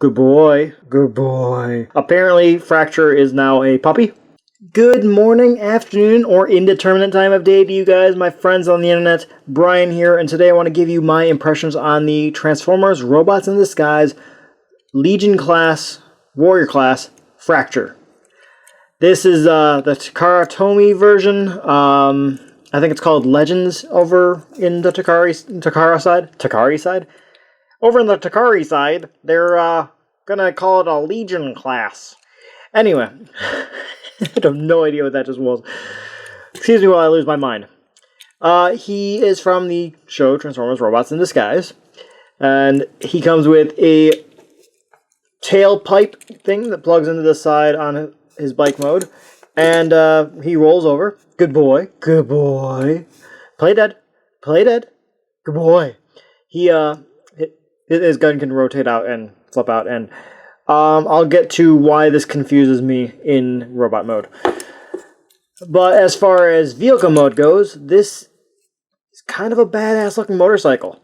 Good boy. Good boy. Apparently, Fracture is now a puppy. Good morning, afternoon, or indeterminate time of day to you guys, my friends on the internet. Brian here, and today I want to give you my impressions on the Transformers Robots in Disguise Legion class, Warrior class, Fracture. This is the Takara-Tomy version. I think it's called Legends over in the Takari side. Over in the Takari side, they're gonna call it a Legion class. Anyway, I have no idea what that just was. Excuse me while I lose my mind. He is from the show Transformers Robots in Disguise, and he comes with a tailpipe thing that plugs into the side on his bike mode, and he rolls over. Good boy. Good boy. Play dead. Play dead. Good boy. His gun can rotate out and flip out, and I'll get to why this confuses me in robot mode. But as far as vehicle mode goes, this is kind of a badass looking motorcycle.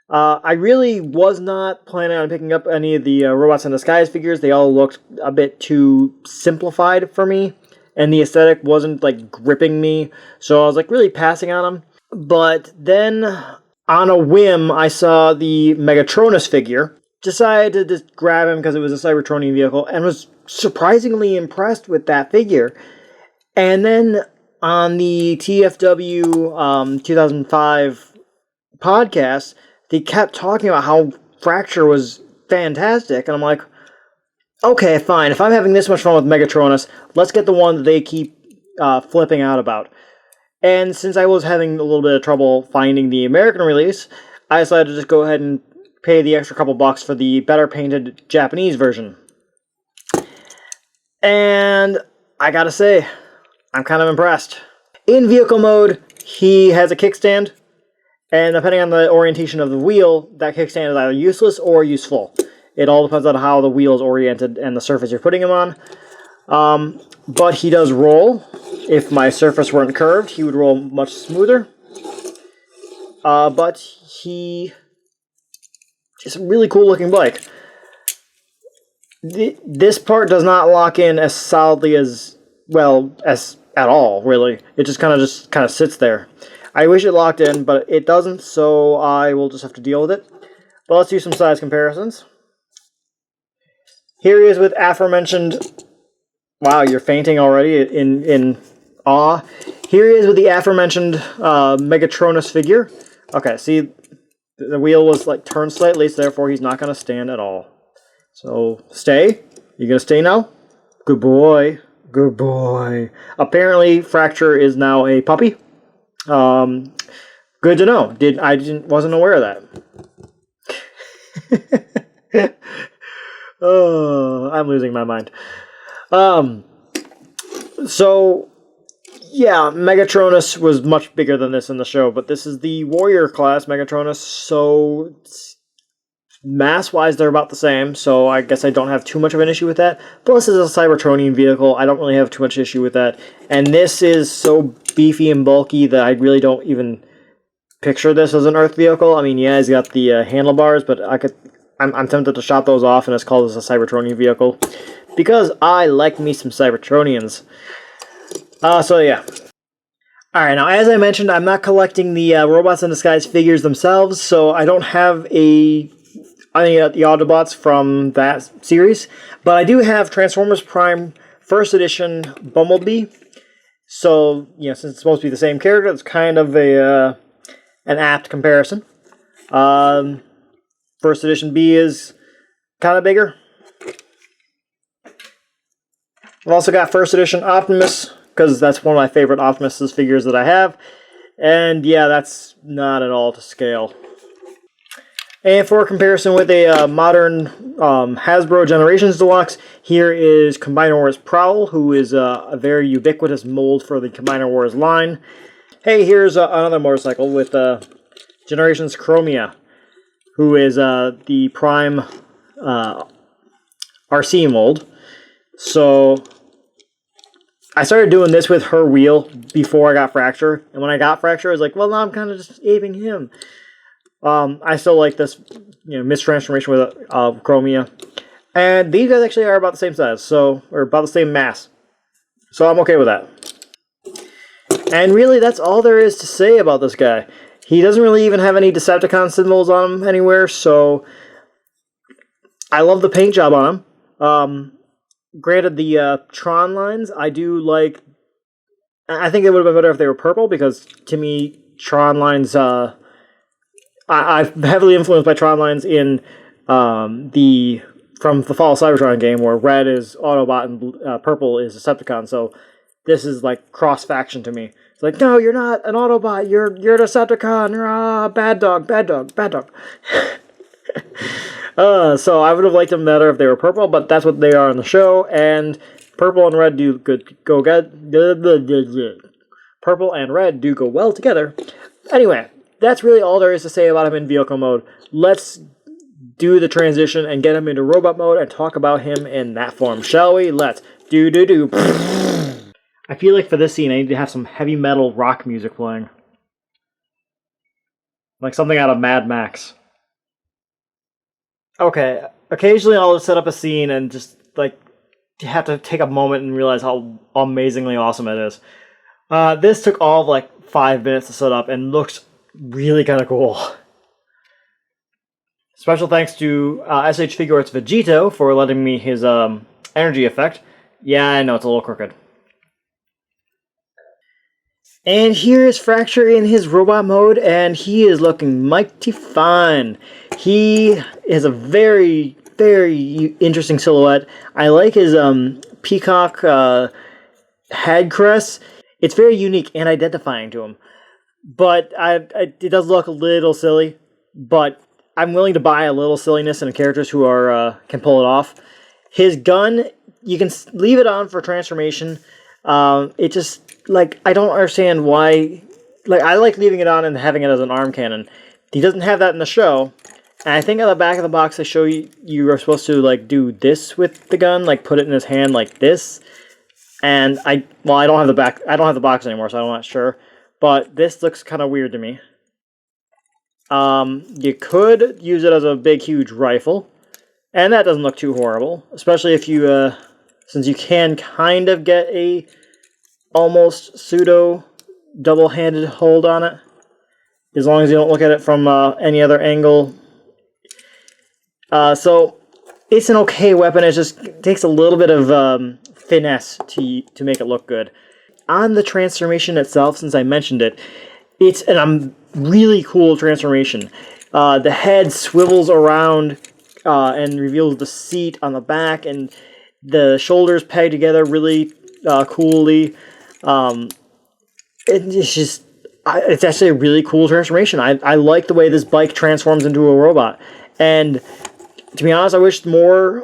I really was not planning on picking up any of the Robots in Disguise figures. They all looked a bit too simplified for me, and the aesthetic wasn't like gripping me, so I was like really passing on them. But then, on a whim, I saw the Megatronus figure, decided to just grab him because it was a Cybertronian vehicle, and was surprisingly impressed with that figure. And then on the TFW 2005 podcast, they kept talking about how Fracture was fantastic, and I'm like, okay, fine. If I'm having this much fun with Megatronus, let's get the one that they keep flipping out about. And since I was having a little bit of trouble finding the American release, I decided to just go ahead and pay the extra couple bucks for the better painted Japanese version. And I gotta say, I'm kind of impressed. In vehicle mode, he has a kickstand, and depending on the orientation of the wheel, that kickstand is either useless or useful. It all depends on how the wheel is oriented and the surface you're putting him on. But he does roll. If my surface weren't curved, he would roll much smoother. But he is a really cool looking bike. This part does not lock in as solidly as at all, really. It just kind of sits there. I wish it locked in, but it doesn't, so I will just have to deal with it. But let's do some size comparisons. Here he is with aforementioned... Wow, you're fainting already in awe. Here he is with the aforementioned Megatronus figure. Okay, see, the wheel was like turned slightly, so therefore he's not going to stand at all. So, stay. You going to stay now? Good boy. Good boy. Apparently, Fracture is now a puppy. Good to know. Wasn't aware of that. Oh, I'm losing my mind. So, yeah, Megatronus was much bigger than this in the show, but this is the Warrior class Megatronus, so mass-wise they're about the same, so I guess I don't have too much of an issue with that. Plus, this is a Cybertronian vehicle, I don't really have too much issue with that. And this is so beefy and bulky that I really don't even picture this as an Earth vehicle. I mean, yeah, he's got the handlebars, but I'm tempted to shop those off and just call this a Cybertronian vehicle, because I like me some Cybertronians. So yeah. Alright, now as I mentioned, I'm not collecting the Robots in Disguise figures themselves, so I don't have any of the Autobots from that series, but I do have Transformers Prime First Edition Bumblebee. So, since it's supposed to be the same character, it's kind of an apt comparison. First Edition B is kind of bigger. I've also got First Edition Optimus, because that's one of my favorite Optimus figures that I have. And yeah, that's not at all to scale. And for comparison with a modern Hasbro Generations Deluxe, here is Combiner Wars Prowl, who is a very ubiquitous mold for the Combiner Wars line. Hey, here's another motorcycle with Generations Chromia, who is the Prime RC mold. So I started doing this with her wheel before I got Fracture, and when I got Fracture, I was like, well, now I'm kind of just aping him. I still like this, mistransformation with Chromia. And these guys actually are about the same size, so, or about the same mass. So I'm okay with that. And really, that's all there is to say about this guy. He doesn't really even have any Decepticon symbols on him anywhere, so I love the paint job on him. Granted, the Tron lines, I do like. I think it would have been better if they were purple, because to me, Tron lines, I'm heavily influenced by Tron lines in from the Fall of Cybertron game, where red is Autobot and purple is Decepticon, so this is like cross-faction to me. It's like, no, you're not an Autobot, you're a Decepticon, bad dog, bad dog, bad dog. So I would have liked them better if they were purple, but that's what they are in the show, and purple and red do go good. Purple and red do go well together. Anyway, that's really all there is to say about him in vehicle mode. Let's do the transition and get him into robot mode and talk about him in that form, shall we? Let's do. I feel like for this scene I need to have some heavy metal rock music playing. Like something out of Mad Max. Okay, occasionally I'll set up a scene and just like have to take a moment and realize how amazingly awesome it is. This took all of like 5 minutes to set up and looks really kind of cool. Special thanks to SH Figuarts Vegito for letting me his energy effect. Yeah, I know it's a little crooked. And here is Fracture in his robot mode, and he is looking mighty fine. He is a very, very interesting silhouette. I like his peacock head crest. It's very unique and identifying to him. But it does look a little silly, but I'm willing to buy a little silliness in characters who can pull it off. His gun, you can leave it on for transformation. It just, like, I don't understand why. Like, I like leaving it on and having it as an arm cannon. He doesn't have that in the show. And I think on the back of the box they show you are supposed to, like, do this with the gun, like put it in his hand like this. And I don't have the box anymore, so I'm not sure. But this looks kind of weird to me. You could use it as a big, huge rifle, and that doesn't look too horrible, especially if you, since you can kind of get a almost pseudo double-handed hold on it, as long as you don't look at it from any other angle. So it's an okay weapon. It just takes a little bit of finesse to make it look good. On the transformation itself, since I mentioned it, it's a really cool transformation. The head swivels around and reveals the seat on the back, and the shoulders peg together really coolly. It's actually a really cool transformation. I like the way this bike transforms into a robot. And to be honest, I wish more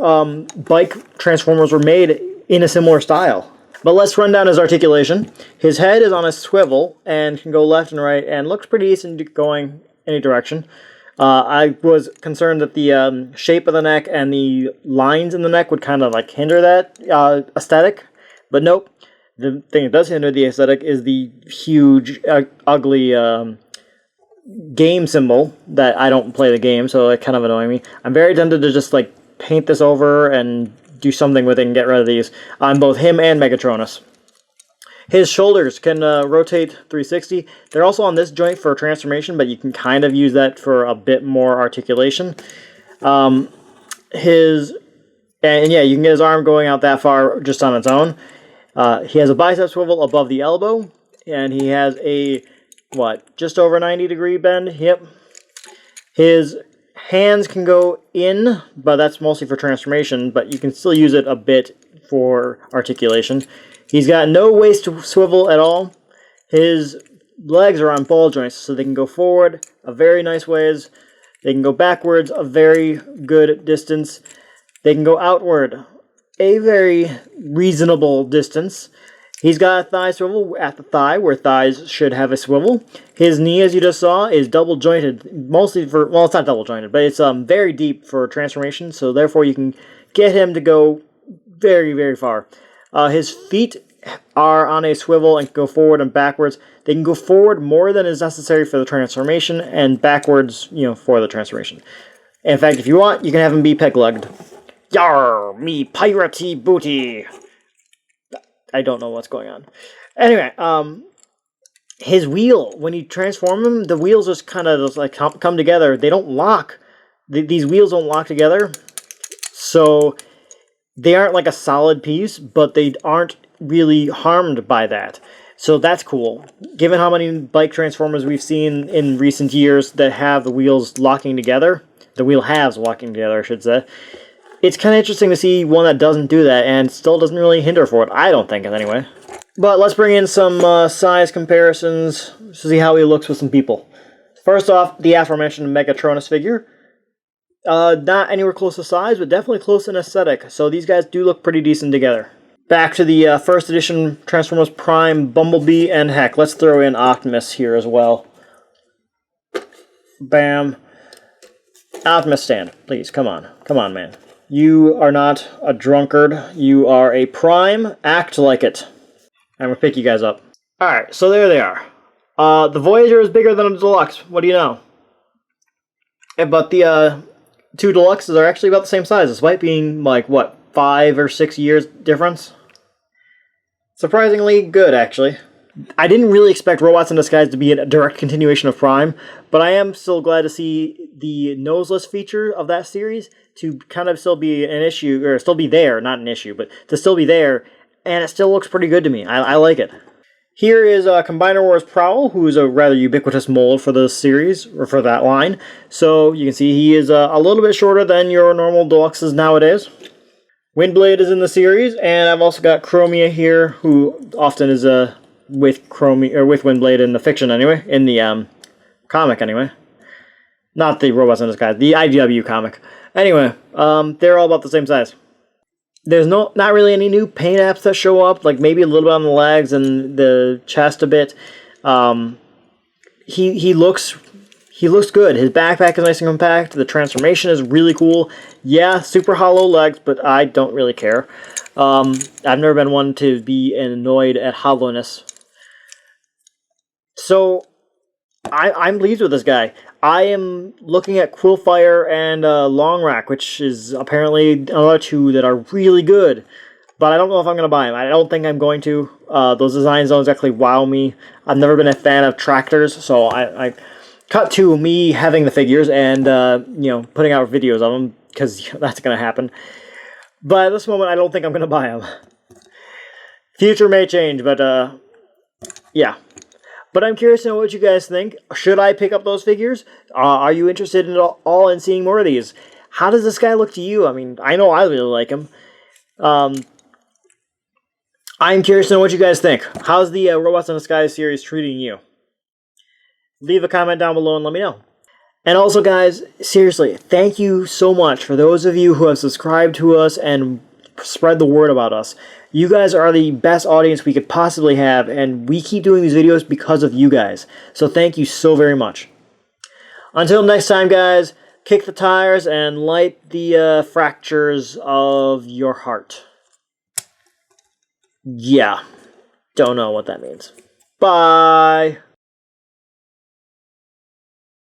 bike transformers were made in a similar style. But let's run down his articulation. His head is on a swivel and can go left and right and looks pretty decent going any direction. I was concerned that the shape of the neck and the lines in the neck would kind of like hinder that aesthetic. But nope. The thing that does hinder the aesthetic is the huge, ugly game symbol that I don't play the game, so it kind of annoys me. I'm very tempted to just like paint this over and do something with it and get rid of these on both him and Megatronus. His shoulders can rotate 360. They're also on this joint for transformation, but you can kind of use that for a bit more articulation. And yeah, you can get his arm going out that far just on its own. He has a bicep swivel above the elbow, and he has a, just over 90-degree bend? Yep. His hands can go in, but that's mostly for transformation, but you can still use it a bit for articulation. He's got no waist swivel at all. His legs are on ball joints, so they can go forward a very nice ways. They can go backwards a very good distance. They can go outward a very reasonable distance. He's got a thigh swivel at the thigh, where thighs should have a swivel. His knee, as you just saw, is double jointed, mostly for, well, it's not double jointed, but it's very deep for transformation, so therefore you can get him to go very, very far. His feet are on a swivel and go forward and backwards. They can go forward more than is necessary for the transformation, and backwards, for the transformation. In fact, if you want, you can have him be peg-legged. Yar, me piratey booty. I don't know what's going on. Anyway, his wheel, when you transform him, the wheels just kind of like come together. They don't lock. These wheels don't lock together. So they aren't like a solid piece, but they aren't really harmed by that. So that's cool. Given how many bike transformers we've seen in recent years that have the wheels locking together, the wheel halves locking together, I should say, it's kind of interesting to see one that doesn't do that and still doesn't really hinder for it. I don't think, anyway. But let's bring in some size comparisons to see how he looks with some people. First off, the aforementioned Megatronus figure. Not anywhere close to size, but definitely close in aesthetic. So these guys do look pretty decent together. Back to the first edition Transformers Prime, Bumblebee, and heck, let's throw in Optimus here as well. Bam. Optimus, stand. Please, come on. Come on, man. You are not a drunkard. You are a Prime. Act like it. I'm going to pick you guys up. Alright, so there they are. The Voyager is bigger than a Deluxe. What do you know? But the two Deluxes are actually about the same size, despite being, like, what, 5 or 6 years difference? Surprisingly good, actually. I didn't really expect Robots in Disguise to be a direct continuation of Prime, but I am still glad to see the noseless feature of that series to kind of still be an issue, or still be there, not an issue, but to still be there, and it still looks pretty good to me. I like it. Here is Combiner Wars Prowl, who is a rather ubiquitous mold for this series, or for that line. So you can see he is a little bit shorter than your normal Deluxes nowadays. Windblade is in the series, and I've also got Chromia here, who often is with Windblade in the fiction anyway, in the comic anyway. Not the Robots in Disguise, the IDW comic. Anyway, they're all about the same size. There's not really any new paint apps that show up, like maybe a little bit on the legs and the chest a bit. He looks good. His backpack is nice and compact. The transformation is really cool. Yeah, super hollow legs, but I don't really care. I've never been one to be annoyed at hollowness. So, I'm pleased with this guy. I am looking at Quillfire and Long Rack, which is apparently another two that are really good. But I don't know if I'm going to buy them. I don't think I'm going to. Those designs don't exactly wow me. I've never been a fan of tractors, so I cut to me having the figures and putting out videos of them, because that's going to happen. But at this moment, I don't think I'm going to buy them. Future may change, but yeah. But I'm curious to know what you guys think. Should I pick up those figures? Are you interested in all in seeing more of these? How does this guy look to you? I mean, I know I really like him. I'm curious to know what you guys think. How's the Robots in Disguise series treating you? Leave a comment down below and let me know. And also, guys, seriously, thank you so much for those of you who have subscribed to us and spread the word about us. You guys are the best audience we could possibly have, and we keep doing these videos because of you guys. So thank you so very much. Until next time, guys, kick the tires and light the fractures of your heart. Yeah, don't know what that means. Bye!